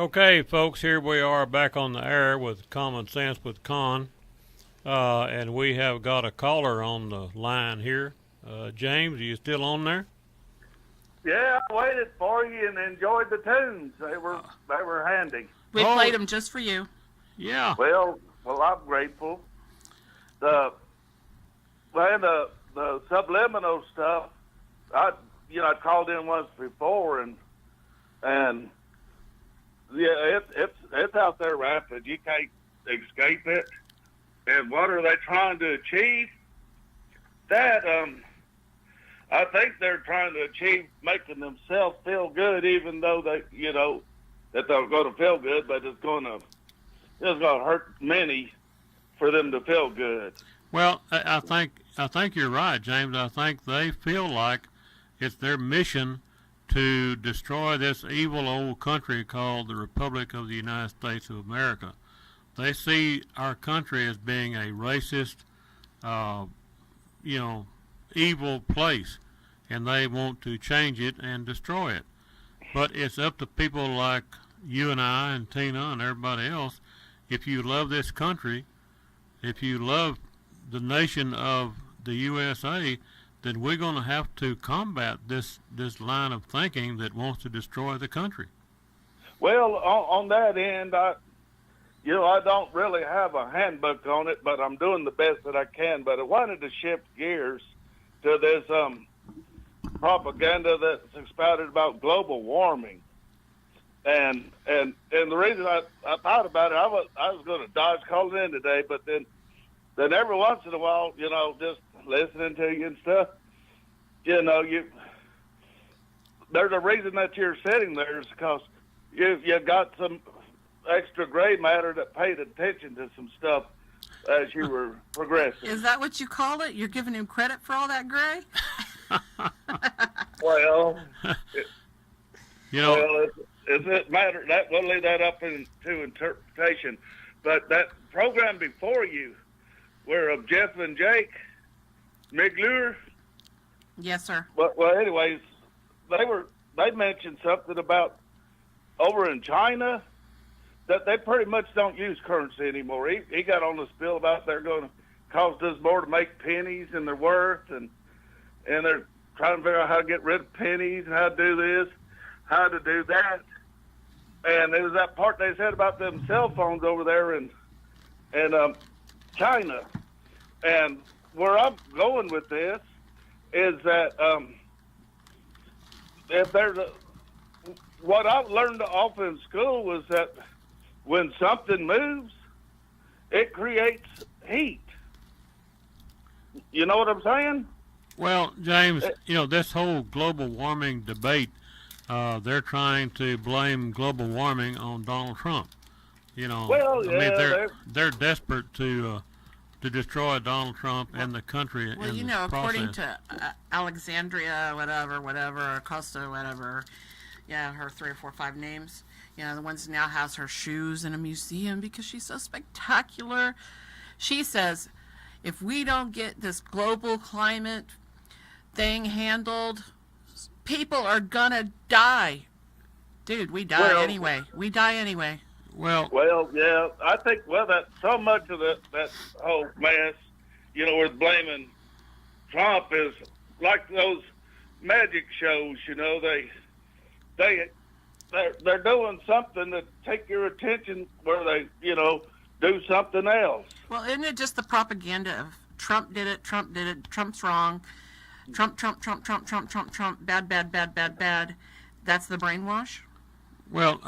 Okay, folks, here we are back on the air with Common Sense with Conn, and we have got a caller on the line here. James, are you still on there? Yeah, I waited for you and enjoyed the tunes. They were handy. We played them just for you. Yeah. Well, I'm grateful. The subliminal stuff. I called in once before, and yeah, it's out there rapid. You can't escape it. And what are they trying to achieve? That I think they're trying to achieve making themselves feel good, even though that they're going to feel good, but it's going to hurt many for them to feel good. Well, I think you're right, James. I think they feel like it's their mission to destroy this evil old country called the Republic of the United States of America. They see our country as being a racist, evil place, and they want to change it and destroy it. But it's up to people like you and I and Tina and everybody else. If you love this country, if you love the nation of the USA, then we're going to have to combat this line of thinking that wants to destroy the country. Well, on that end, I don't really have a handbook on it, but I'm doing the best that I can. But I wanted to shift gears to this propaganda that's spouted about global warming, and the reason I thought about it, I was going to dodge calling in today, but then every once in a while, just listening to you and stuff, there's a reason that you're sitting there is because you got some extra gray matter that paid attention to some stuff as you were progressing. Is that what you call it? You're giving him credit for all that gray? Well, it matter that we'll leave that up to interpretation. But that program before you, where of Jeff and Jake Migler. Yes, sir. Well, anyways, they mentioned something about over in China that they pretty much don't use currency anymore. He got on the spiel about they're going to cost us more to make pennies than they're worth, and they're trying to figure out how to get rid of pennies and how to do this, how to do that. And there was that part they said about them cell phones over there in China. And where I'm going with this is that if there's what I've learned off in school was that when something moves, it creates heat. You know what I'm saying? Well, James, this whole global warming debate, they're trying to blame global warming on Donald Trump. Well, yeah, they're desperate to destroy Donald Trump and the country. Well, according to Alexandria, whatever, Acosta, whatever, her 3 or 4 or 5 names, the ones now has her shoes in a museum because she's so spectacular. She says, if we don't get this global climate thing handled, people are gonna die. Dude, we die anyway. We die anyway. Well, yeah, I think that so much of that whole mess, with blaming Trump is like those magic shows. They're doing something to take your attention where they do something else. Well, isn't it just the propaganda of Trump did it, Trump's wrong, Trump, bad. That's the brainwash? Well,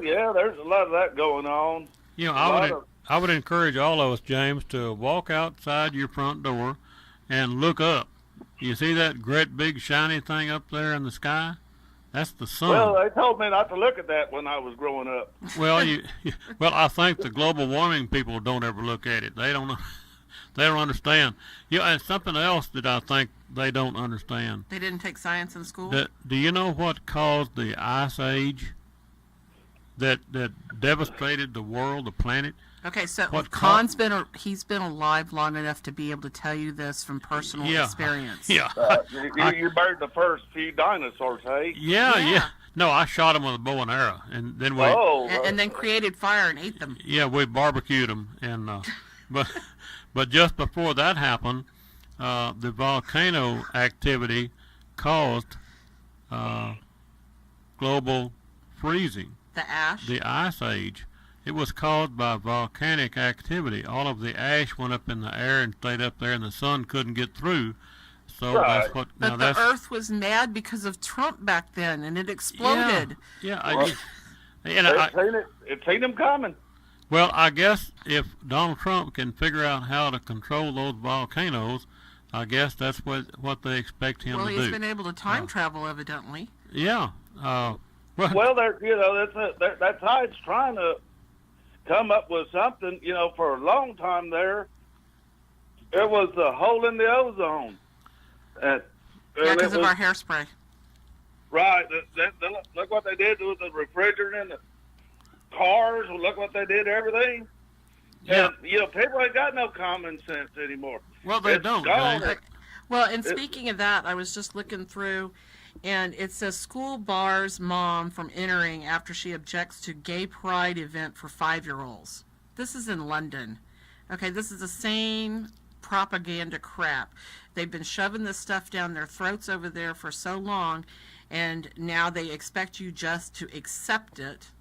yeah, there's a lot of that going on. I would encourage all of us, James, to walk outside your front door and look up. You see that great big shiny thing up there in the sky? That's the sun. Well, they told me not to look at that when I was growing up. Well, I think the global warming people don't ever look at it. They don't understand. And something else that I think they don't understand. They didn't take science in school? Do you know what caused the ice age that devastated the world, the planet? Okay, so Conn's he's been alive long enough to be able to tell you this from personal experience. Yeah. You buried the first few dinosaurs, hey? Yeah. No, I shot them with a bow and arrow, and then we Oh, And then created fire and ate them. yeah we barbecued them, and but but just before that happened, the volcano activity caused global freezing, The ash. the ice age. It was caused by volcanic activity. All of the ash went up in the air and stayed up there, and the sun couldn't get through. So Right. that's what. But Now the that's Earth was mad because of Trump back then, and it exploded. yeah. Well, It's seen them coming. Well, I guess if Donald Trump can figure out how to control those volcanoes, I guess that's what they expect him Well, to he's do. been able to time travel, evidently. Yeah. Well, Well, that's how it's trying to come up with something. For a long time there, it was the hole in the ozone. And, Yeah, and because it of was- our hairspray. Right. Look what they did with the refrigerator and the cars. Look what they did to everything. yeah. And, people ain't got no common sense anymore. Well, they It's don't. gone. James. Well, and speaking of that, I was just looking through, and it says school bars mom from entering after she objects to gay pride event for 5-year-olds. This is in London. Okay, this is the same propaganda crap. They've been shoving this stuff down their throats over there for so long, and now they expect you just to accept it.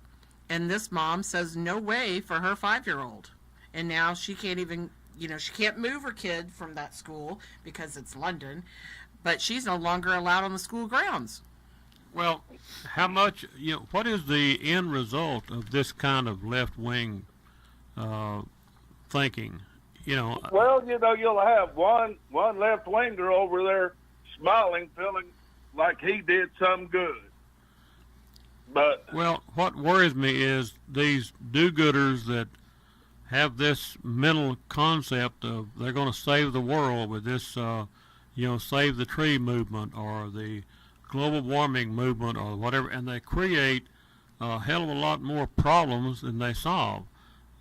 And this mom says no way for her 5-year-old. And now she can't even, she can't move her kid from that school because it's London, but she's no longer allowed on the school grounds. Well, how much? What is the end result of this kind of left-wing thinking? Well, you'll have one left winger over there smiling, feeling like he did some good. But Well, what worries me is these do-gooders that have this mental concept of they're going to save the world with this, save the tree movement or the global warming movement or whatever, and they create a hell of a lot more problems than they solve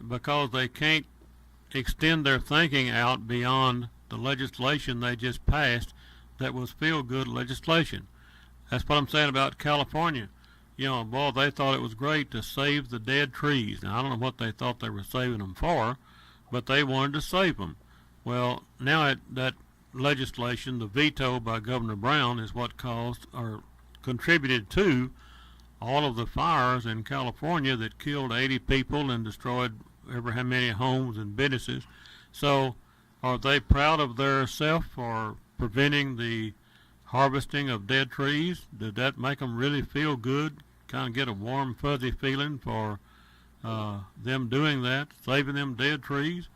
because they can't extend their thinking out beyond the legislation they just passed that was feel-good legislation. That's what I'm saying about California. Boy, they thought it was great to save the dead trees. Now, I don't know what they thought they were saving them for, but they wanted to save them. Well, now that legislation, the veto by Governor Brown, is what caused or contributed to all of the fires in California that killed 80 people and destroyed ever how many homes and businesses. So, are they proud of their self for preventing the harvesting of dead trees? Did that make them really feel good? Kind of get a warm, fuzzy feeling for them doing that, saving them dead trees?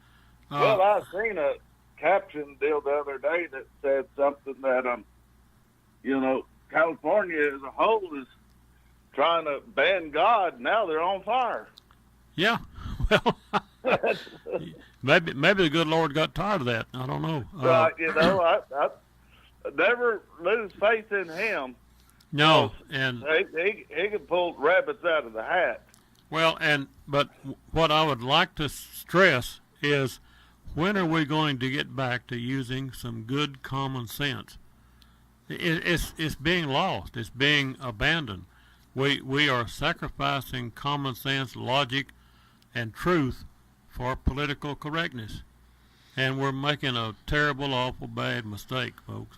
well, I seen a caption deal the other day that said something that California as a whole is trying to ban God. Now they're on fire. Yeah. Well, maybe the good Lord got tired of that. I don't know. Right, I never lose faith in Him. No, and He can pull rabbits out of the hat. well, but what I would like to stress is when are we going to get back to using some good common sense? It's being lost. It's being abandoned. We are sacrificing common sense, logic, and truth for political correctness, and we're making a terrible, awful, bad mistake, folks.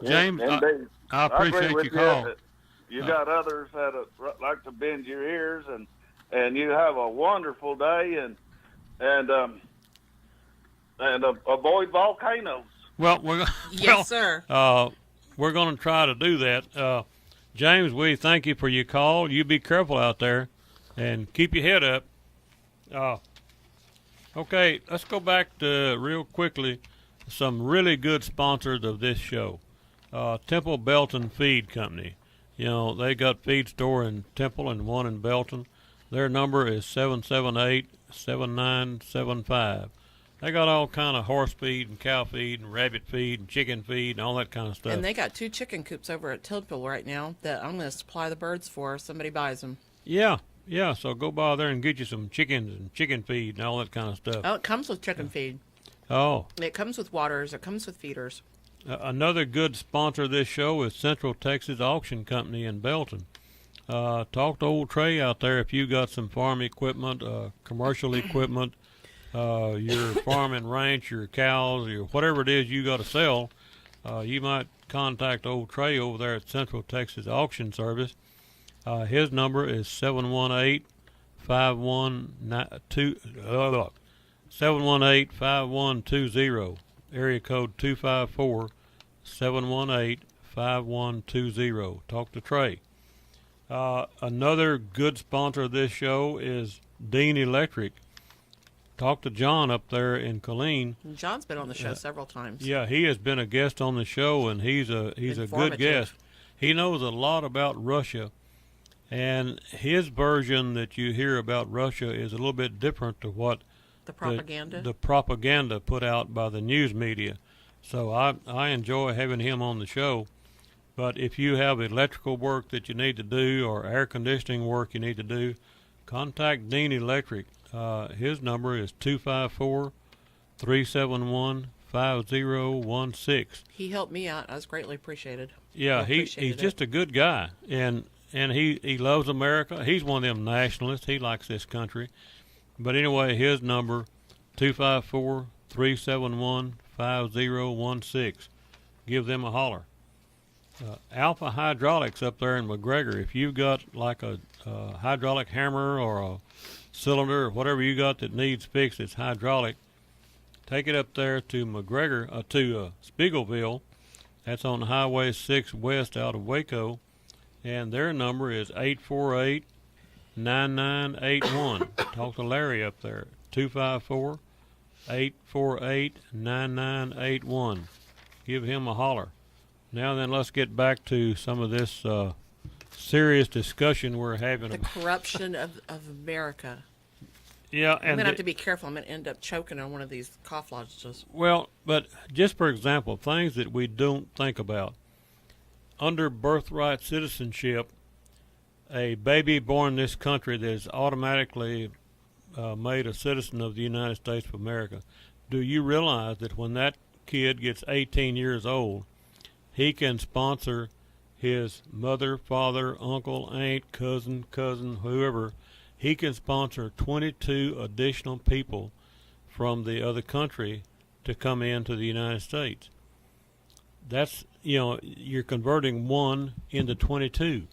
James, Indeed. I appreciate agree with your call. that You got others that like to bend your ears, and you have a wonderful day, and avoid volcanoes. Well, Yes, sir. We're going to try to do that. James, we thank you for your call. You be careful out there, and keep your head up. Okay, let's go back to real quickly some really good sponsors of this show. Temple Belton Feed Company. They got feed store in Temple and one in Belton. Their number is 778-7975. They got all kind of horse feed and cow feed and rabbit feed and chicken feed and all that kind of stuff. And they got 2 chicken coops over at Temple right now that I'm going to supply the birds for if somebody buys them. Yeah, so go by there and get you some chickens and chicken feed and all that kind of stuff. Oh, it comes with chicken feed. Oh. It comes with waters. It comes with feeders. Another good sponsor of this show is Central Texas Auction Company in Belton. talk to old Trey out there if you got some farm equipment, commercial equipment, your farm and ranch, your cows, your whatever it is you got to sell. You might contact old Trey over there at Central Texas Auction Service. His number is 718-5120, area code 254-718-5120. Talk to Trey. Another good sponsor of this show is Dean Electric. Talk to John up there in Killeen. John's been on the show several times. Yeah, he has been a guest on the show, and he's a good guest. He knows a lot about Russia, and his version that you hear about Russia is a little bit different to what the propaganda the propaganda put out by the news media. So I enjoy having him on the show. But if you have electrical work that you need to do or air conditioning work you need to do, contact Dean Electric. His number is 254-371-5016. He helped me out. I was greatly appreciated. Yeah, he's just a good guy, and he loves America. He's one of them nationalists. He likes this country. But anyway, his number, 254-371-5016. Give them a holler. Alpha Hydraulics up there in McGregor. If you've got like a hydraulic hammer or a cylinder or whatever you got that needs fixed, it's hydraulic, take it up there to McGregor, to Spiegelville. That's on Highway 6 West out of Waco, and their number is 848-9981. Talk to Larry up there, 254-848-9981. Give him a holler. Now then, let's get back to some of this serious discussion we're having. The corruption of America. Yeah, I'm going to have to be careful. I'm going to end up choking on one of these cough lozenges. Well, but just for example, things that we don't think about. Under birthright citizenship, a baby born in this country that is automatically made a citizen of the United States of America. Do you realize that when that kid gets 18 years old, he can sponsor his mother, father, uncle, aunt, cousin, whoever. He can sponsor 22 additional people from the other country to come into the United States. That's, you're converting one into 22.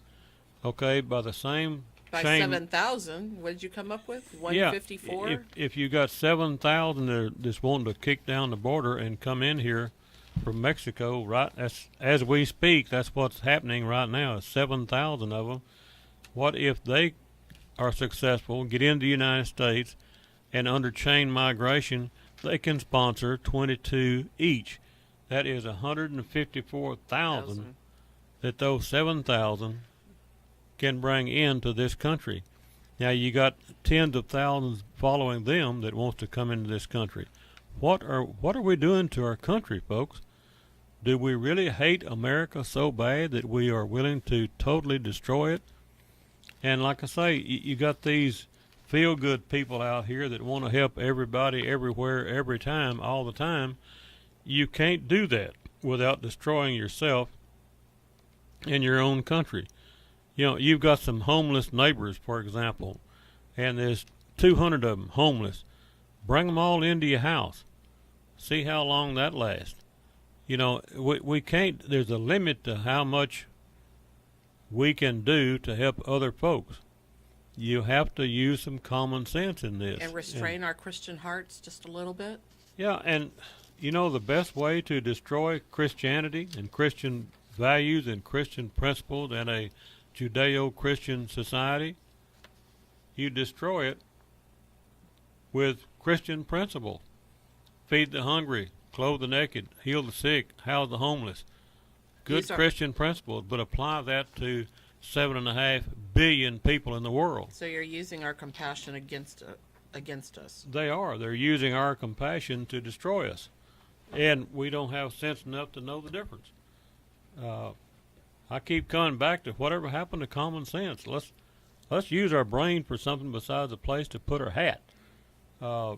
Okay, by the same by chain. 7,000, what did you come up with? 154? Yeah, if you got 7,000 that's wanting to kick down the border and come in here from Mexico, right? That's, as we speak, that's what's happening right now. 7,000 of them. What if they are successful, get into the United States, and under chain migration, they can sponsor 22 each. That is 154,000 that those 7,000 can bring into this country. Now you got tens of thousands following them that wants to come into this country. What are we doing to our country, folks? Do we really hate America so bad that we are willing to totally destroy it? And like I say, you got these feel-good people out here that want to help everybody, everywhere, every time, all the time. You can't do that without destroying yourself and your own country. You've got some homeless neighbors, for example, and there's 200 of them homeless. Bring them all into your house. See how long that lasts. We can't, there's a limit to how much we can do to help other folks. You have to use some common sense in this. And restrain our Christian hearts just a little bit. Yeah, and the best way to destroy Christianity and Christian values and Christian principles in a Judeo-Christian society, you destroy it with Christian principles. Feed the hungry, clothe the naked, heal the sick, house the homeless. Good Christian principles, but apply that to 7.5 billion people in the world. So you're using our compassion against us. They are. They're using our compassion to destroy us. And we don't have sense enough to know the difference. I keep coming back to whatever happened to common sense. Let's use our brain for something besides a place to put our hat. I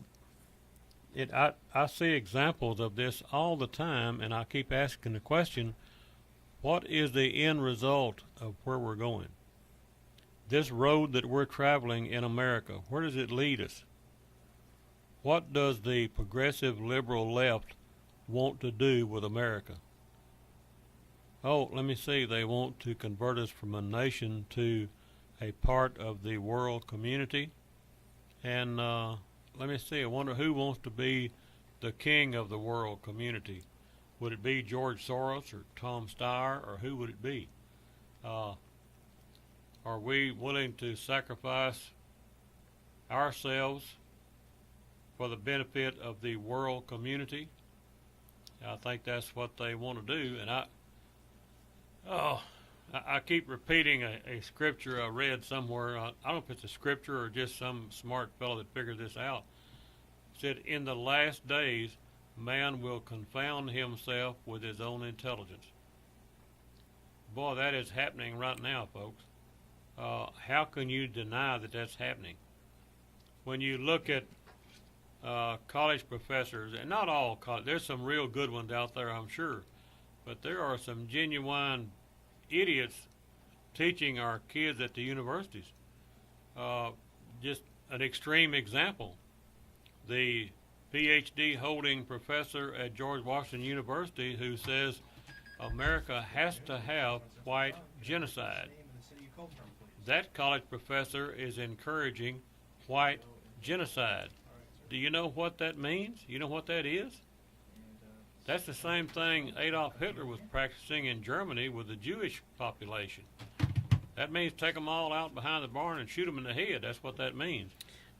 see examples of this all the time, and I keep asking the question, what is the end result of where we're going? this road that we're traveling in America, where does it lead us? What does the progressive liberal left want to do with America? Oh, let me see. They want to convert us from a nation to a part of the world community. And let me see. I wonder who wants to be the king of the world community. Would it be George Soros or Tom Steyer, or who would it be? Are we willing to sacrifice ourselves for the benefit of the world community? I think that's what they want to do. And I keep repeating a scripture I read somewhere. I don't know if it's a scripture or just some smart fellow that figured this out. It said, in the last days, man will confound himself with his own intelligence. Boy, that is happening right now, folks. How can you deny that that's happening? When you look at college professors, and not all college, there's some real good ones out there, I'm sure, but there are some genuine idiots teaching our kids at the universities. Just an extreme example. The PhD holding professor at George Washington University who says America has to have white genocide. That college professor is encouraging white genocide. Do you know what that means? You know what that is? That's the same thing Adolf Hitler was practicing in Germany with the Jewish population. That means take them all out behind the barn and shoot them in the head. That's what that means.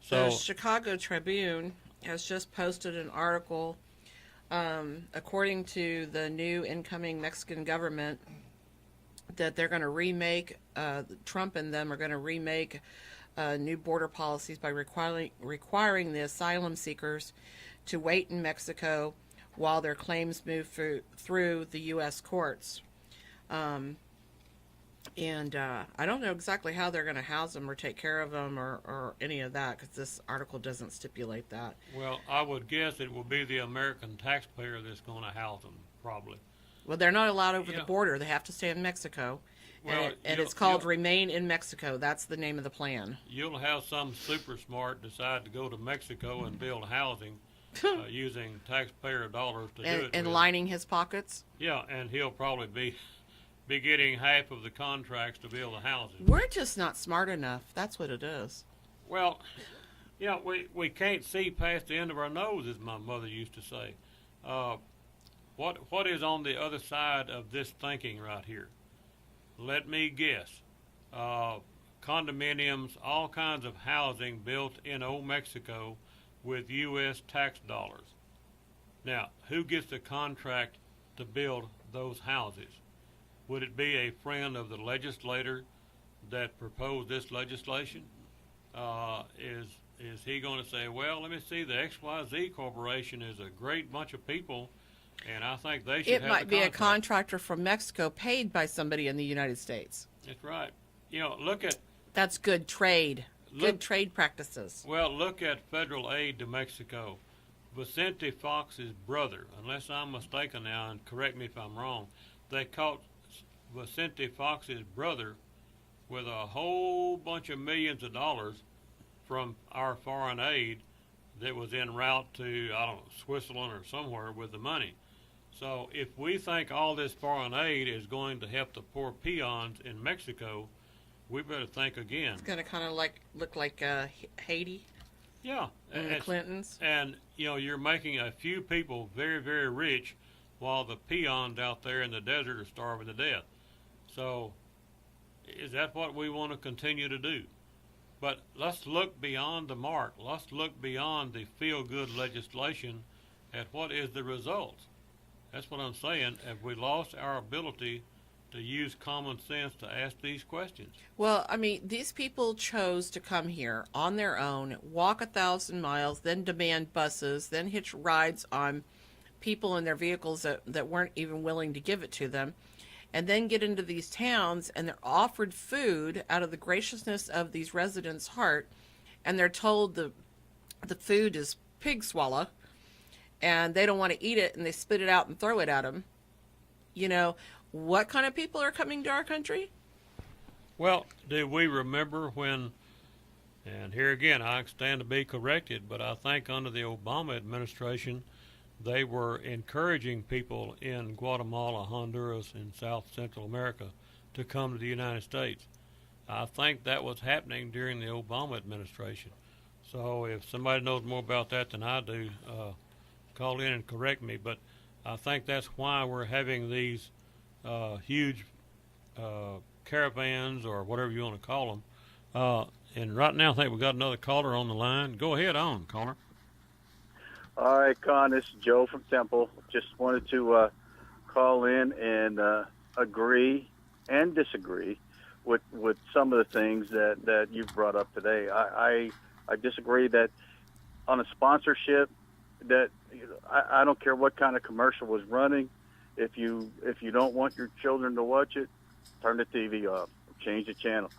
So, the Chicago Tribune has just posted an article. According to the new incoming Mexican government, that they're going to remake, Trump and them are going to remake new border policies by requiring the asylum seekers to wait in Mexico while their claims move through the U.S. courts. And I don't know exactly how they're going to house them or take care of them or any of that, because this article doesn't stipulate that. Well, I would guess it will be the American taxpayer that's going to house them, probably. Well, they're not allowed over the border. They have to stay in Mexico. Well, and it's called Remain in Mexico. That's the name of the plan. You'll have some super smart decide to go to Mexico and build housing using taxpayer dollars to do it. And lining his pockets? Yeah, and he'll probably be getting half of the contracts to build the houses. We're just not smart enough. That's what it is. Well, yeah, we can't see past the end of our nose, as my mother used to say. What is on the other side of this thinking right here? Let me guess. Condominiums, all kinds of housing built in old Mexico with U.S. tax dollars. Now, who gets the contract to build those houses? Would it be a friend of the legislator that proposed this legislation? Is he going to say, well, let me see, the XYZ Corporation is a great bunch of people, and I think they should have the contract. It might be a contractor from Mexico paid by somebody in the United States. That's right. You know, look at... That's good trade. Good trade practices. Well, look at federal aid to Mexico. Vicente Fox's brother, unless I'm mistaken now, and correct me if I'm wrong, they caught Vicente Fox's brother with a whole bunch of millions of dollars from our foreign aid that was en route to, I don't know, Switzerland or somewhere with the money. So if we think all this foreign aid is going to help the poor peons in Mexico, we better think again. It's going to kind of look like Haiti. Yeah. And the Clintons. And, you know, you're making a few people very, very rich while the peons out there in the desert are starving to death. So is that what we want to continue to do? But let's look beyond the mark. Let's look beyond the feel-good legislation at what is the results. That's what I'm saying. Have we lost our ability to use common sense to ask these questions? Well, I mean, these people chose to come here on their own, walk 1,000 miles, then demand buses, then hitch rides on people in their vehicles that weren't even willing to give it to them, and then get into these towns, and they're offered food out of the graciousness of these residents' heart, and they're told the food is pig swallow, and they don't want to eat it, and they spit it out and throw it at them. You know, what kind of people are coming to our country? Well, do we remember when, and here again, I stand to be corrected, but I think under the Obama administration, they were encouraging people in Guatemala, Honduras, and South Central America to come to the United States. I think that was happening during the Obama administration. So if somebody knows more about that than I do, call in and correct me. But I think that's why we're having these huge caravans or whatever you want to call them. And right now I think we've got another caller on the line. Go ahead on, caller. All right, Conn, this is Joe from Temple. Just wanted to call in and agree and disagree with some of the things that you've brought up today. I disagree that on a sponsorship that I don't care what kind of commercial was running. If you don't want your children to watch it, turn the TV off, change the channel.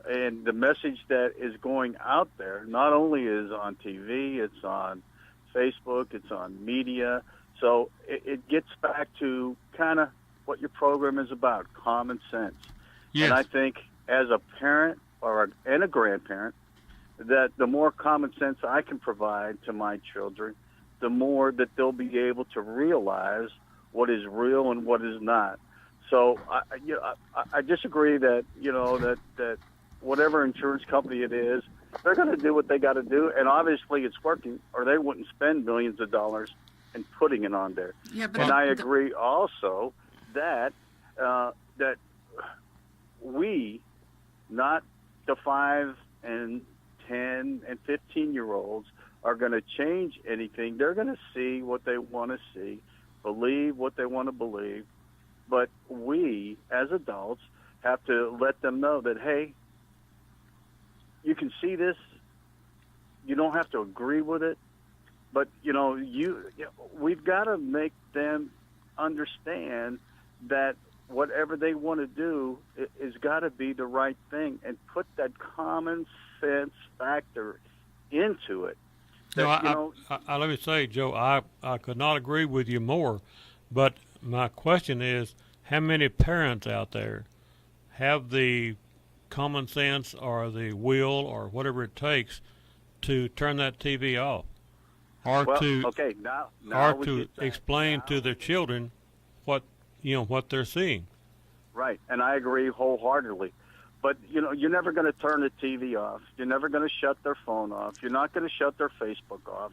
And the message that is going out there not only is on TV, it's on Facebook, it's on media. So it gets back to kind of what your program is about, common sense. Yes. And I think as a parent and a grandparent, that the more common sense I can provide to my children, the more that they'll be able to realize what is real and what is not. So I disagree that that whatever insurance company it is, they're going to do what they got to do, and obviously it's working, or they wouldn't spend millions of dollars in putting it on there. Yeah, but and I agree also that that we, not the 5 and 10 and 15-year-olds, are going to change anything. They're going to see what they want to see, believe what they want to believe. But we, as adults, have to let them know that, hey, you can see this. You don't have to agree with it. But, we've got to make them understand that whatever they want to do is got to be the right thing, and put that common sense factor into it. That, let me say, Joe, I could not agree with you more, but my question is, how many parents out there have the common sense or the will or whatever it takes to turn that TV off, or to explain to their children what they're seeing? Right, and I agree wholeheartedly. But you're never going to turn the TV off. You're never going to shut their phone off. You're not going to shut their Facebook off.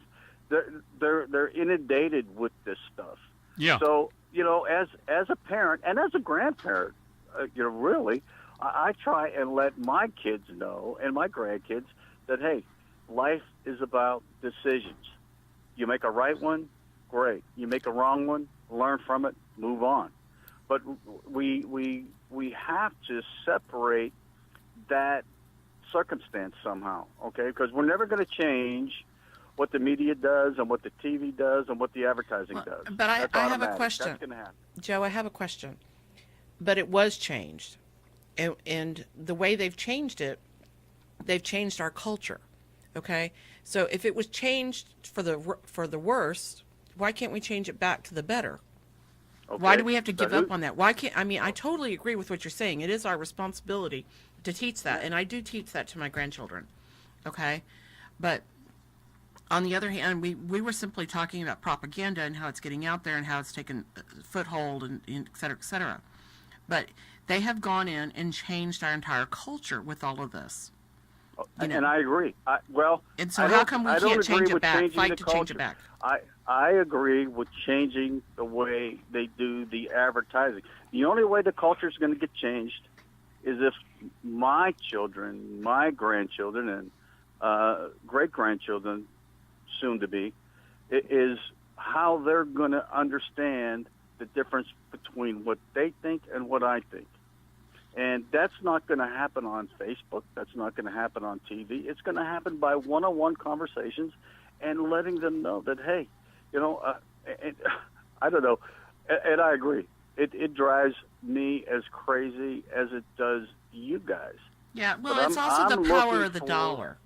They're inundated with this stuff. Yeah. So as a parent and as a grandparent, really, I try and let my kids know and my grandkids that, hey, life is about decisions. You make a right one, great. You make a wrong one, learn from it, move on. But we have to separate that circumstance somehow, okay? Because we're never going to change what the media does and what the TV does and what the advertising does. But I have a question. That's going to happen. Joe, I have a question. But it was changed. And the way they've changed it, they've changed our culture, okay? So if it was changed for the worse, why can't we change it back to the better? Okay. Why do we have to give up on that? Why can't I totally agree with what you're saying. It is our responsibility to teach that, and I do teach that to my grandchildren. Okay? But on the other hand, we were simply talking about propaganda and how it's getting out there and how it's taken foothold and et cetera, et cetera. But they have gone in and changed our entire culture with all of this. And I agree. And so how come we can't change it back, fight to change it back? I agree with changing the way they do the advertising. The only way the culture is going to get changed is if my children, my grandchildren, and great-grandchildren, soon to be, is how they're going to understand the difference between what they think and what I think. And that's not going to happen on Facebook. That's not going to happen on TV. It's going to happen by one-on-one conversations and letting them know that, hey, I don't know. And I agree. It drives me as crazy as it does you guys. Yeah, well, it's also the power of the dollar.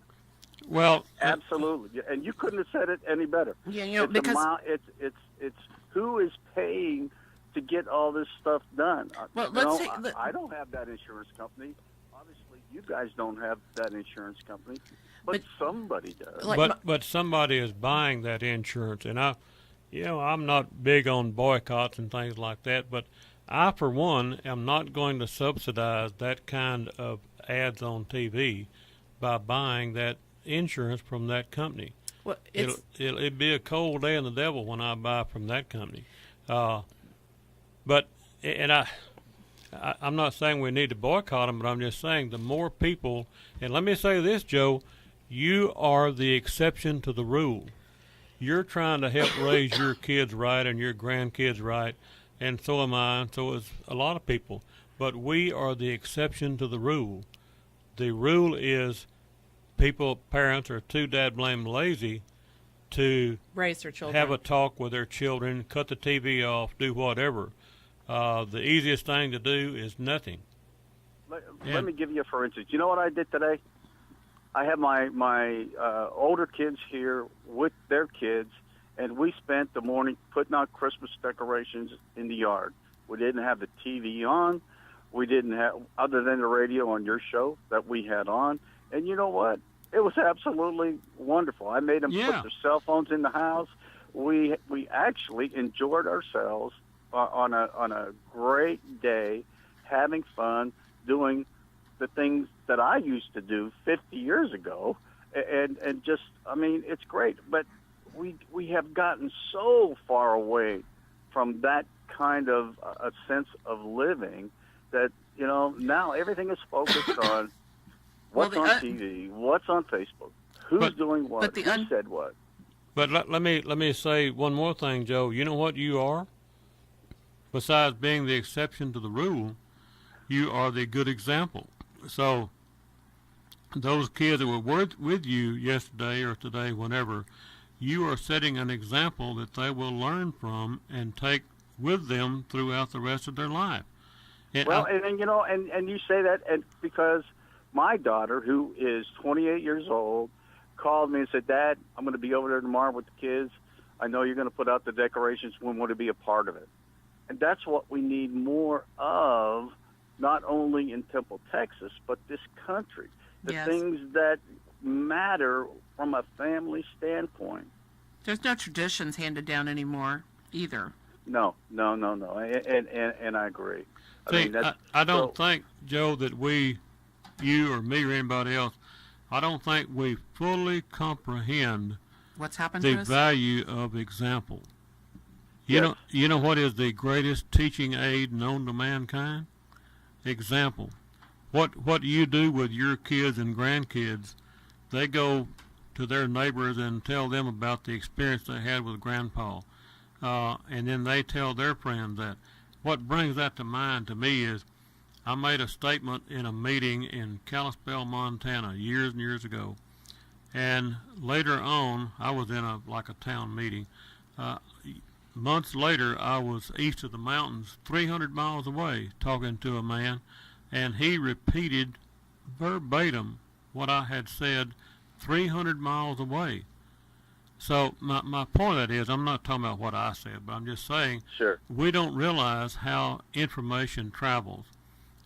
Well, absolutely. And you couldn't have said it any better. Yeah, because it's who is paying to get all this stuff done. Well, I don't have that insurance company. obviously you guys don't have that insurance company, but somebody does. But somebody is buying that insurance, and I'm not big on boycotts and things like that, but I, for one, am not going to subsidize that kind of ads on TV by buying that insurance from that company. Well, It'd be a cold day in the devil when I buy from that company. I'm not saying we need to boycott them, but I'm just saying the more people, and let me say this, Joe, you are the exception to the rule. You're trying to help raise your kids right and your grandkids right, and so am I, and so is a lot of people. But we are the exception to the rule. The rule is parents are too blame lazy to raise their children, have a talk with their children, cut the TV off, do whatever. The easiest thing to do is nothing. Let me give you, for instance. You know what I did today? I have my older kids here with their kids, and we spent the morning putting out Christmas decorations in the yard. We didn't have the TV on. We didn't have, other than the radio on your show that we had on. And you know what? It was absolutely wonderful. I made them put their cell phones in the house. We actually enjoyed ourselves on a great day, having fun, doing the things that I used to do 50 years ago, and just, I mean, it's great. But we have gotten so far away from that kind of a sense of living that, now everything is focused on what's on TV, what's on Facebook, who's doing what, who said what. But let me say one more thing, Joe. You know what you are? Besides being the exception to the rule, you are the good example. So those kids that were with you yesterday or today, whenever, you are setting an example that they will learn from and take with them throughout the rest of their life. And and you say that because my daughter, who is 28 years old, called me and said, "Dad, I'm going to be over there tomorrow with the kids. I know you're going to put out the decorations. We want to be a part of it." And that's what we need more of, not only in Temple, Texas, but this country. The things that matter from a family standpoint. There's no traditions handed down anymore either. No. And I agree. See, I don't think, Joe, that you or me or anybody else, I don't think we fully comprehend what's happened the to us? value of example. You know what is the greatest teaching aid known to mankind? Example. What you do with your kids and grandkids, they go to their neighbors and tell them about the experience they had with Grandpa, and then they tell their friends that. What brings that to mind to me is I made a statement in a meeting in Kalispell, Montana, years and years ago, and later on I was in a town meeting. Months later, I was east of the mountains, 300 miles away, talking to a man, and he repeated verbatim what I had said 300 miles away. So my point of that is, I'm not talking about what I said, but I'm just saying we don't realize how information travels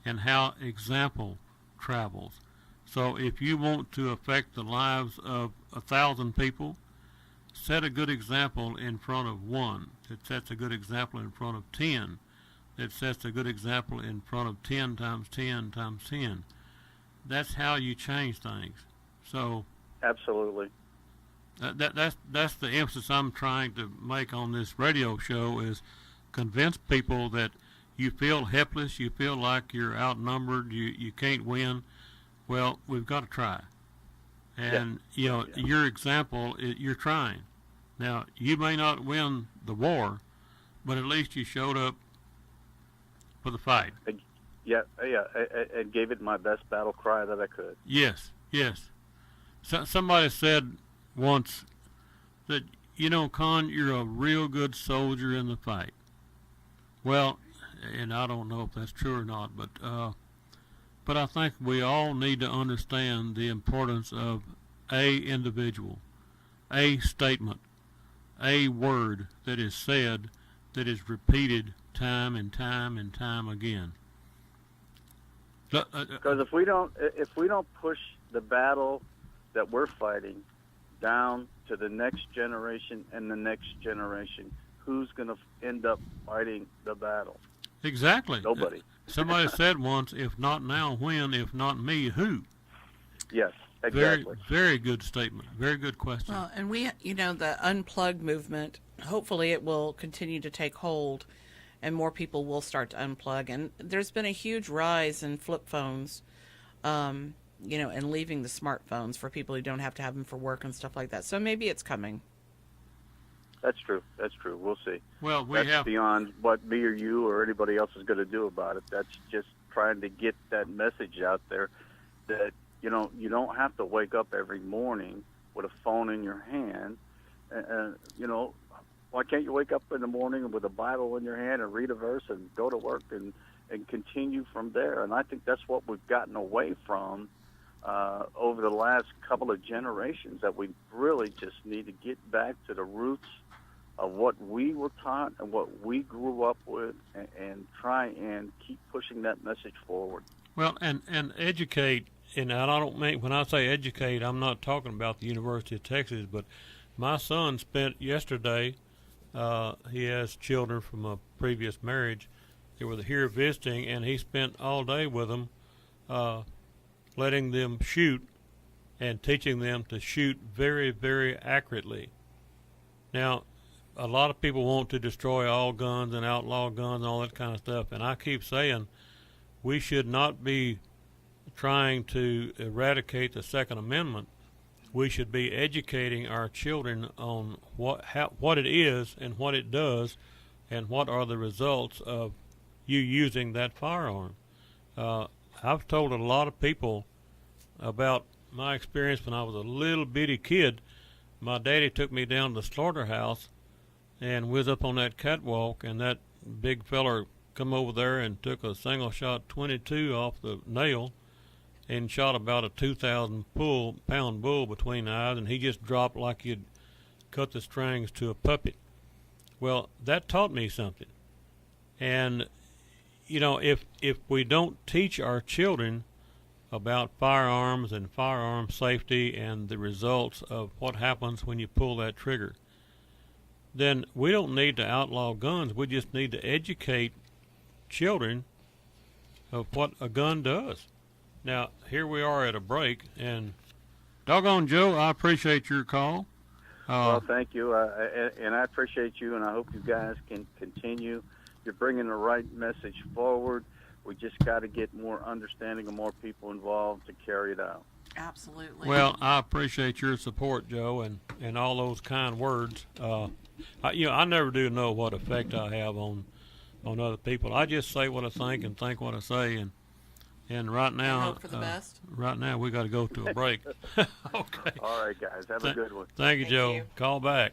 and how example travels. So if you want to affect the lives of 1,000 people, set a good example in front of one. It sets a good example in front of 10. It sets a good example in front of 10 times 10 times 10. That's how you change things. So absolutely. That's the emphasis I'm trying to make on this radio show, is convince people that you feel helpless, you feel like you're outnumbered, you can't win. Well, we've got to try. And, your example, you're trying. Now, you may not win the war, but at least you showed up for the fight. And gave it my best battle cry that I could. Yes. So, somebody said once that, Conn, you're a real good soldier in the fight. Well, and I don't know if that's true or not, but I think we all need to understand the importance of a individual, a statement, a word that is said, that is repeated time and time and time again. Because if we don't push the battle that we're fighting down to the next generation and the next generation, who's going to end up fighting the battle? Exactly. Nobody. Somebody said once, if not now, when? If not me, who? Yes, exactly. Very good statement. Very good question. Well, and we, the unplug movement, hopefully it will continue to take hold and more people will start to unplug. And there's been a huge rise in flip phones, and leaving the smartphones for people who don't have to have them for work and stuff like that. So maybe it's coming. That's true. We'll see. Well, That's beyond what me or you or anybody else is going to do about it. That's just trying to get that message out there that, you don't have to wake up every morning with a phone in your hand. Why can't you wake up in the morning with a Bible in your hand and read a verse and go to work and continue from there? And I think that's what we've gotten away from over the last couple of generations, that we really just need to get back to the roots of what we were taught and what we grew up with, and try and keep pushing that message forward. Well, and educate, and I don't mean, when I say educate, I'm not talking about the University of Texas, but my son spent yesterday, he has children from a previous marriage. They were here visiting, and he spent all day with them, letting them shoot and teaching them to shoot very, very accurately. Now, a lot of people want to destroy all guns and outlaw guns and all that kind of stuff, and I keep saying we should not be trying to eradicate the Second Amendment. We should be educating our children on what it is and what it does and what are the results of you using that firearm. I've told a lot of people about my experience when I was a little bitty kid. My daddy took me down to the slaughterhouse, and we was up on that catwalk, and that big feller come over there and took a single shot 22 off the nail and shot about a 2,000-pound bull between the eyes, and he just dropped like you'd cut the strings to a puppet. Well, that taught me something. And, if we don't teach our children about firearms and firearm safety and the results of what happens when you pull that trigger, then we don't need to outlaw guns. We just need to educate children of what a gun does. Now, here we are at a break, and doggone Joe, I appreciate your call. Well, thank you, and I appreciate you, and I hope you guys can continue. You're bringing the right message forward. We just got to get more understanding and more people involved to carry it out. Absolutely. Well, I appreciate your support, Joe, and all those kind words. I never do know what effect I have on other people. I just say what I think and think what I say, and right now, hope for the best. Right now we got to go to a break. Okay. All right, guys. Have a good one. Thank you, Joe. You. Call back.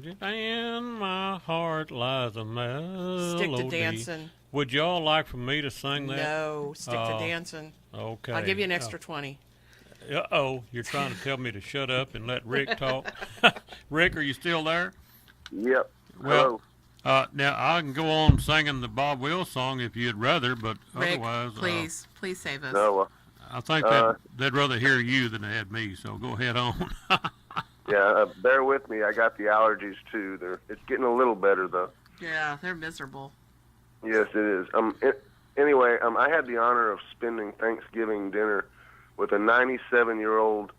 In my heart lies a melody. Stick to dancing. Would y'all like for me to sing that? No, stick to dancing. Okay. I'll give you an extra 20. Uh-oh, you're trying to tell me to shut up and let Rick talk. Rick, are you still there? Yep. Well, now I can go on singing the Bob Wills song if you'd rather, but Rick, otherwise, please save us. No, I think they'd rather hear you than they had me. So go ahead on. yeah, bear with me. I got the allergies too. It's getting a little better though. Yeah, they're miserable. Yes, it is. Anyway, I had the honor of spending Thanksgiving dinner with a 97-year-old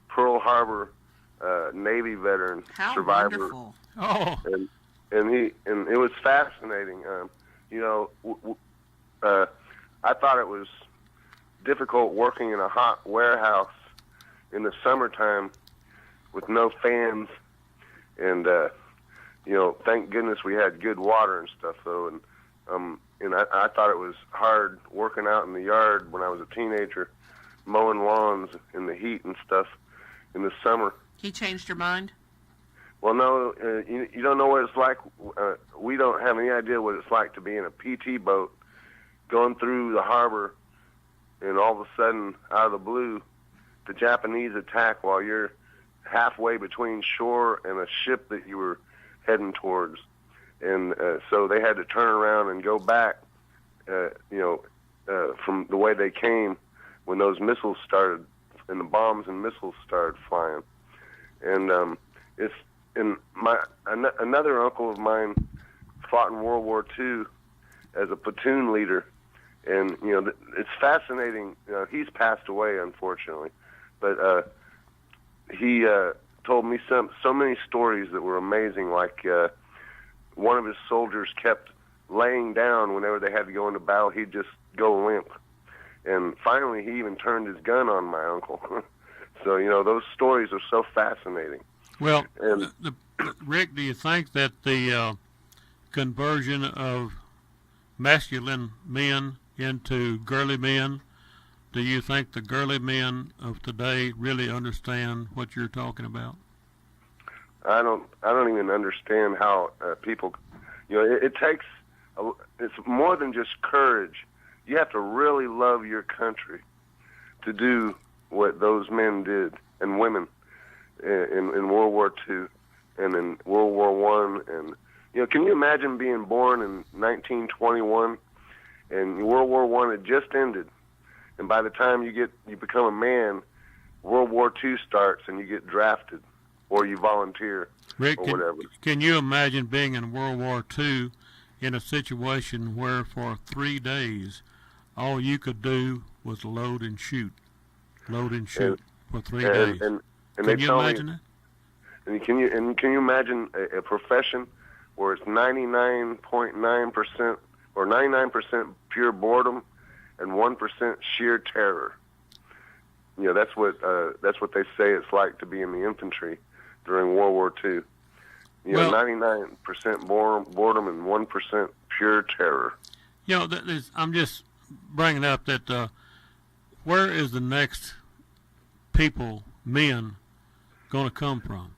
Pearl Harbor Navy veteran How survivor. wonderful. Oh, And it was fascinating. I thought it was difficult working in a hot warehouse in the summertime with no fans, and thank goodness we had good water and stuff though. And I thought it was hard working out in the yard when I was a teenager, mowing lawns in the heat and stuff in the summer. He changed your mind? Well, no, you don't know what it's like. We don't have any idea what it's like to be in a PT boat going through the harbor, and all of a sudden, out of the blue, the Japanese attack while you're halfway between shore and a ship that you were heading towards. And so they had to turn around and go back, from the way they came when those missiles started, and the bombs and missiles started flying. And another uncle of mine fought in World War II as a platoon leader, and it's fascinating. He's passed away, unfortunately, but he told me so many stories that were amazing. Like one of his soldiers kept laying down whenever they had to go into battle. He'd just go limp, and finally he even turned his gun on my uncle. So those stories are so fascinating. well, Rick, do you think that the conversion of masculine men into girly men, do you think the girly men of today really understand what you're talking about? I don't even understand how people, it takes, it's more than just courage. You have to really love your country to do what those men did, and women in World War II and in World War I. And can you imagine being born in 1921 and World War I had just ended, and by the time you become a man, World War II starts and you get drafted or you volunteer, Rick, or whatever. Can you imagine being in World War II in a situation where for 3 days all you could do was load and shoot for 3 days? And can they you tell imagine me, that? And can you imagine a profession where it's 99.9% or 99% pure boredom and 1% sheer terror? That's what they say it's like to be in the infantry during World War II. 99% boredom and 1% pure terror. I'm just bringing up that where is the next men going to come from?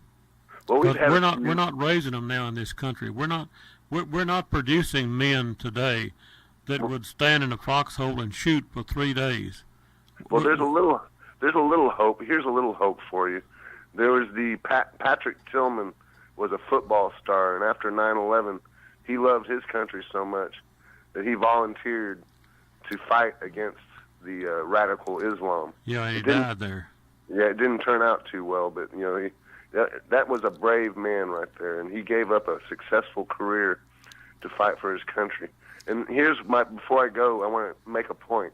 Well, we're not raising them now in this country. We're not producing men today that would stand in a foxhole and shoot for 3 days. Well, there's a little hope. Here's a little hope for you. There was Patrick Tillman was a football star, and after 9/11, he loved his country so much that he volunteered to fight against the radical Islam. Yeah, he died there. Yeah, it didn't turn out too well, but that was a brave man right there, and he gave up a successful career to fight for his country. And before I go, I want to make a point.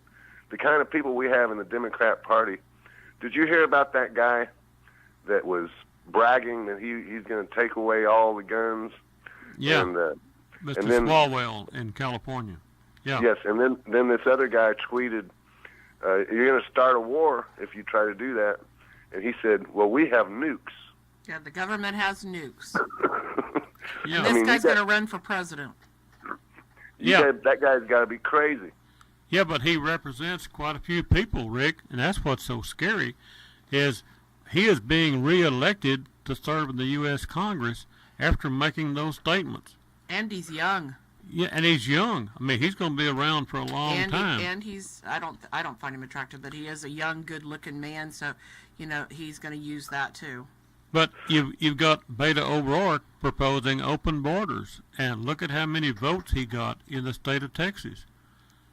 The kind of people we have in the Democrat Party. Did you hear about that guy that was bragging that he's going to take away all the guns? Yeah, and, Mr. and then, Swalwell in California. Yeah. Yes, and then this other guy tweeted, "You're going to start a war if you try to do that." And he said, "Well, we have nukes." Yeah, the government has nukes. Yeah. And this guy's going to run for president. That guy's got to be crazy. Yeah, but he represents quite a few people, Rick, and that's what's so scary, is he is being reelected to serve in the U.S. Congress, after making those statements. And he's young. Yeah, and he's young. I mean, he's going to be around for a long time. And he's I don't find him attractive, but he is a young, good-looking man. So, he's going to use that too. But you've got Beto O'Rourke proposing open borders, and look at how many votes he got in the state of Texas.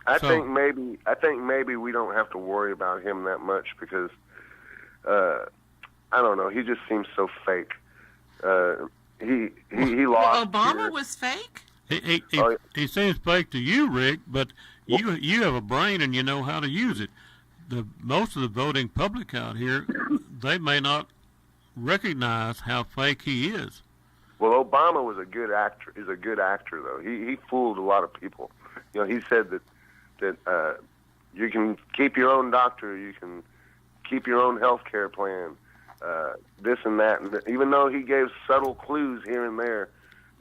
I think maybe we don't have to worry about him that much because I don't know. He just seems so fake. He lost. Well, Obama here. was fake. He seems fake to you, Rick, but you have a brain and you know how to use it. Most of the voting public out here, they may not recognize how fake he is. Well, Obama was a good actor. Is a good actor though. He fooled a lot of people. He said that you can keep your own doctor, you can keep your own health care plan, this and that. And even though he gave subtle clues here and there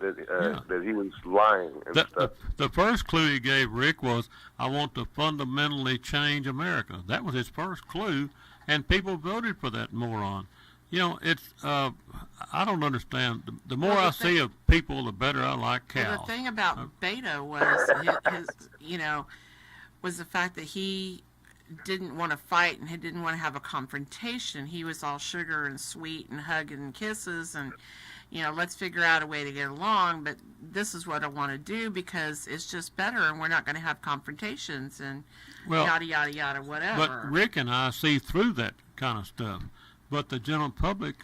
that he was lying and stuff. The first clue he gave, Rick, was, I want to fundamentally change America. That was his first clue, and people voted for that moron. It's I don't understand. The more I see of people, the better I like cows. Well, the thing about Beto was was the fact that he didn't want to fight and he didn't want to have a confrontation. He was all sugar and sweet and hugging and kisses and, let's figure out a way to get along, but this is what I want to do because it's just better and we're not going to have confrontations and yada, yada, yada, whatever. But Rick and I see through that kind of stuff. But the general public...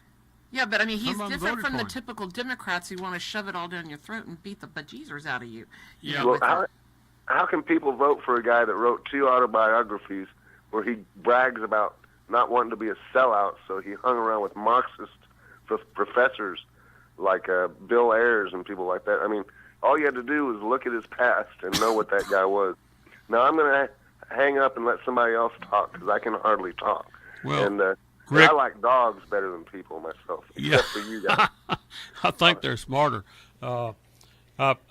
Yeah, but I mean, he's different from the typical Democrats who want to shove it all down your throat and beat the bejesus out of you. Yeah. Well, how can people vote for a guy that wrote 2 autobiographies where he brags about not wanting to be a sellout, so he hung around with Marxist professors like Bill Ayers and people like that? I mean, all you had to do was look at his past and know what that guy was. Now, I'm going to hang up and let somebody else talk because I can hardly talk. Well, and Rick, I like dogs better than people myself, except for you guys. I think they're smarter. I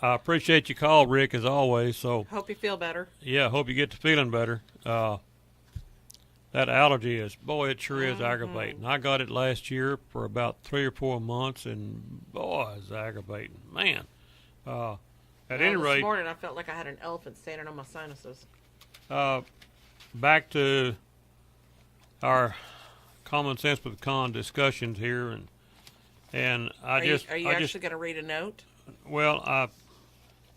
appreciate your call, Rick, as always. So hope you feel better. Yeah, hope you get to feeling better. That allergy it sure is aggravating. I got it last year for about 3 or 4 months, and boy, it's aggravating. Man. At any rate, this morning I felt like I had an elephant standing on my sinuses. Back to our common sense with Conn discussions here, and Are you actually going to read a note? Well,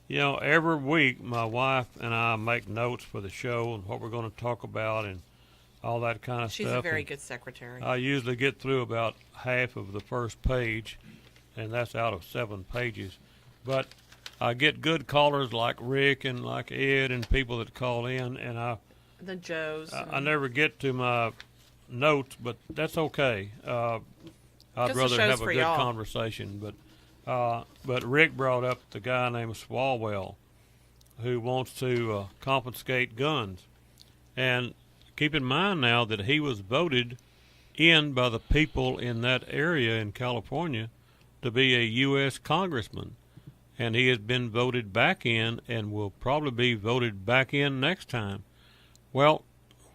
every week my wife and I make notes for the show and what we're going to talk about and all that kind of stuff. She's a very good secretary. I usually get through about half of the first page, and that's out of 7 pages. But I get good callers like Rick and like Ed and people that call in, and the Joes. I never get to my notes, but that's okay. I'd rather have a good conversation. But Rick brought up the guy named Swalwell who wants to confiscate guns. And keep in mind now that he was voted in by the people in that area in California to be a U.S. congressman. And he has been voted back in and will probably be voted back in next time. Well,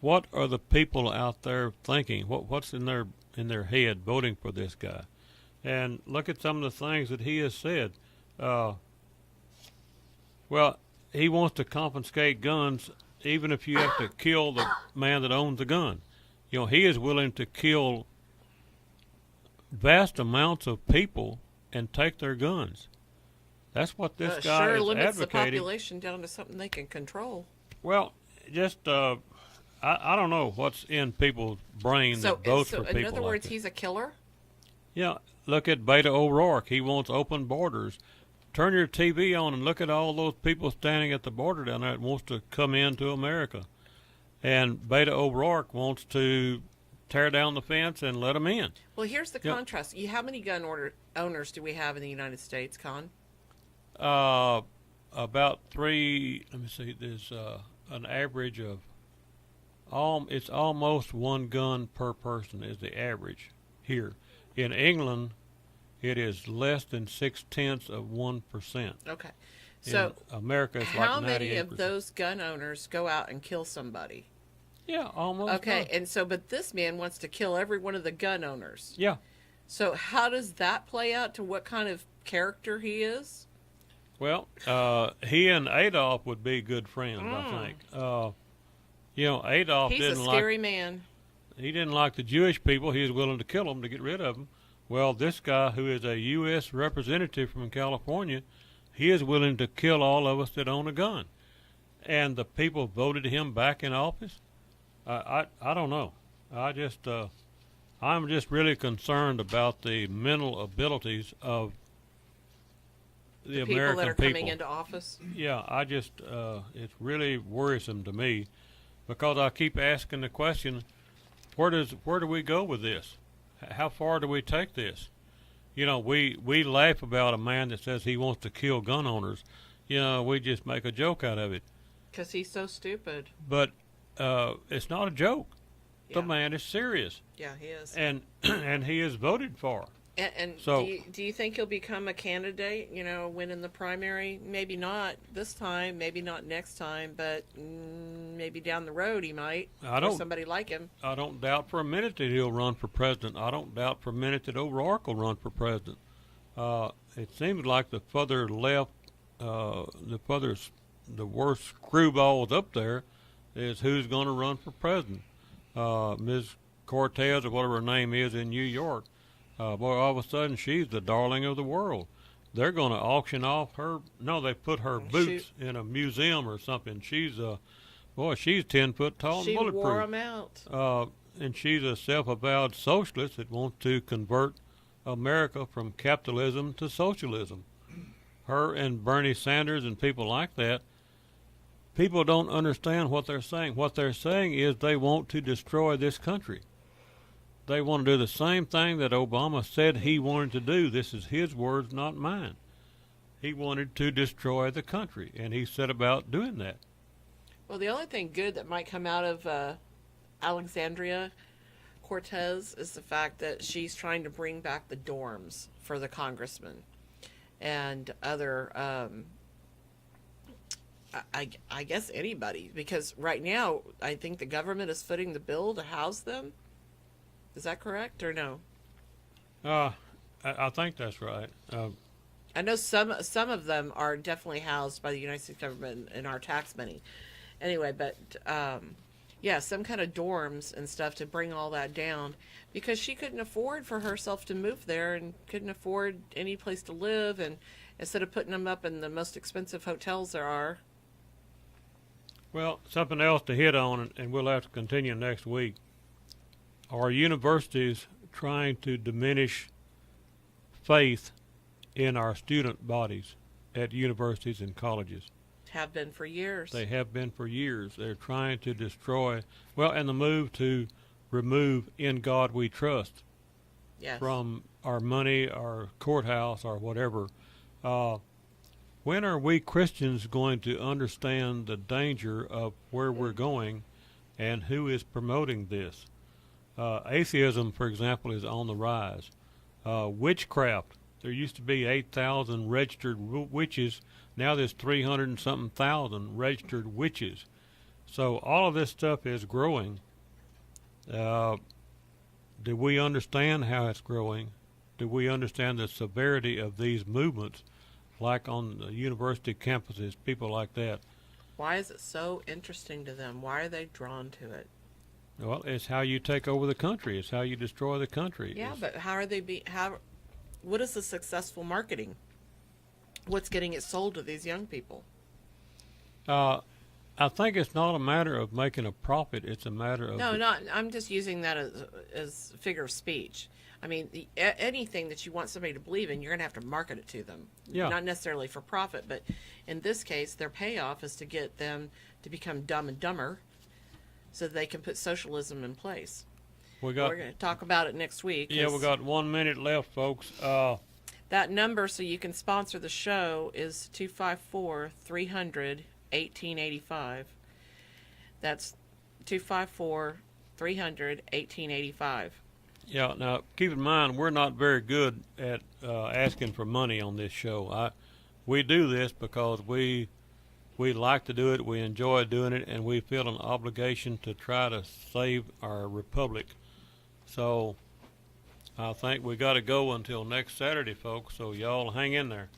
what are the people out there thinking? What's in their head voting for this guy? And look at some of the things that he has said. Well, he wants to confiscate guns even if you have to kill the man that owns the gun. He is willing to kill vast amounts of people and take their guns. That's what this guy sure is limits advocating. The population down to something they can control. Well, just I don't know what's in people's brain that votes for people. In other words, like he's a killer? Yeah, look at Beto O'Rourke. He wants open borders. Turn your TV on and look at all those people standing at the border down there that wants to come into America. And Beto O'Rourke wants to tear down the fence and let them in. Well, here's the contrast. How many gun owners do we have in the United States, Conn? About 3. Let me see. There's an average of it's almost 1 gun per person is the average here. In England, it is less than 0.6%. Okay. So in America, it's like 98%. How many of those gun owners go out and kill somebody? Yeah, almost. Okay, and but this man wants to kill every one of the gun owners. Yeah. So how does that play out to what kind of character he is? Well, he and Adolf would be good friends, I think. Adolf He's didn't a like scary man. he didn't like the Jewish people. He was willing to kill them to get rid of them. Well, this guy, who is a U.S. representative from California, he is willing to kill all of us that own a gun. And the people voted him back in office. I don't know. I'm just really concerned about the mental abilities of the people American that are people. coming into office. Yeah, it's really worrisome to me, because I keep asking the question, where do we go with this? How far do we take this? We laugh about a man that says he wants to kill gun owners. We just make a joke out of it. Because he's so stupid. But it's not a joke. Yeah. The man is serious. Yeah, he is. And he is voted for. And So- do you think he'll become a candidate, win in the primary? Maybe not this time, maybe not next time, but maybe down the road he might. Or somebody like him. I don't doubt for a minute that he'll run for president. I don't doubt for a minute that O'Rourke will run for president. It seems like the further left, the worst screwballs up there is who's going to run for president. Ms. Cortez, or whatever her name is, in New York. All of a sudden, she's the darling of the world. They're going to auction off her. No, they put her boots in a museum or something. She's 10 foot tall and She bulletproof. wore them out. And she's a self-avowed socialist that wants to convert America from capitalism to socialism. Her and Bernie Sanders and people like that, people don't understand what they're saying. What they're saying is they want to destroy this country. They want to do the same thing that Obama said he wanted to do. This is his words, not mine. He wanted to destroy the country, and he set about doing that. Well, the only thing good that might come out of Alexandria Cortez is the fact that she's trying to bring back the dorms for the congressmen and other, I guess anybody, because right now I think the government is footing the bill to house them. Is that correct or no? I think that's right. I know some of them are definitely housed by the United States government in our tax money. Anyway, but yeah, some kind of dorms and stuff to bring all that down, because she couldn't afford for herself to move there and couldn't afford any place to live, and instead of putting them up in the most expensive hotels there are. Well, something else to hit on, and we'll have to continue next week. Are universities trying to diminish faith in our student bodies at universities and colleges? Have been for years. They have been for years. They're trying to destroy, and the move to remove "In God We Trust" Yes. from our money, our courthouse, or whatever. When are we Christians going to understand the danger of where we're going and who is promoting this? Atheism, for example, is on the rise. Witchcraft. There used to be 8,000 registered witches. Now there's 300 and something thousand registered witches. So all of this stuff is growing. Do we understand how it's growing? Do we understand the severity of these movements, like on the university campuses, people like that? Why is it so interesting to them? Why are they drawn to it? Well, it's how you take over the country. It's how you destroy the country. Yeah, but how are they what is the successful marketing? What's getting it sold to these young people? I think it's not a matter of making a profit. It's a matter of... I'm just using that as figure of speech. I mean, anything that you want somebody to believe in, you're going to have to market it to them. Yeah. Not necessarily for profit, but in this case, their payoff is to get them to become dumb and dumber, so that they can put socialism in place. We're going to talk about it next week. Yeah, we got 1 minute left, folks. That number, so you can sponsor the show, is 254-300-1885. That's 254-300-1885. Yeah, now, keep in mind, we're not very good at asking for money on this show. We do this because we like to do it, we enjoy doing it, and we feel an obligation to try to save our republic. So I think we got to go until next Saturday, folks, so y'all hang in there.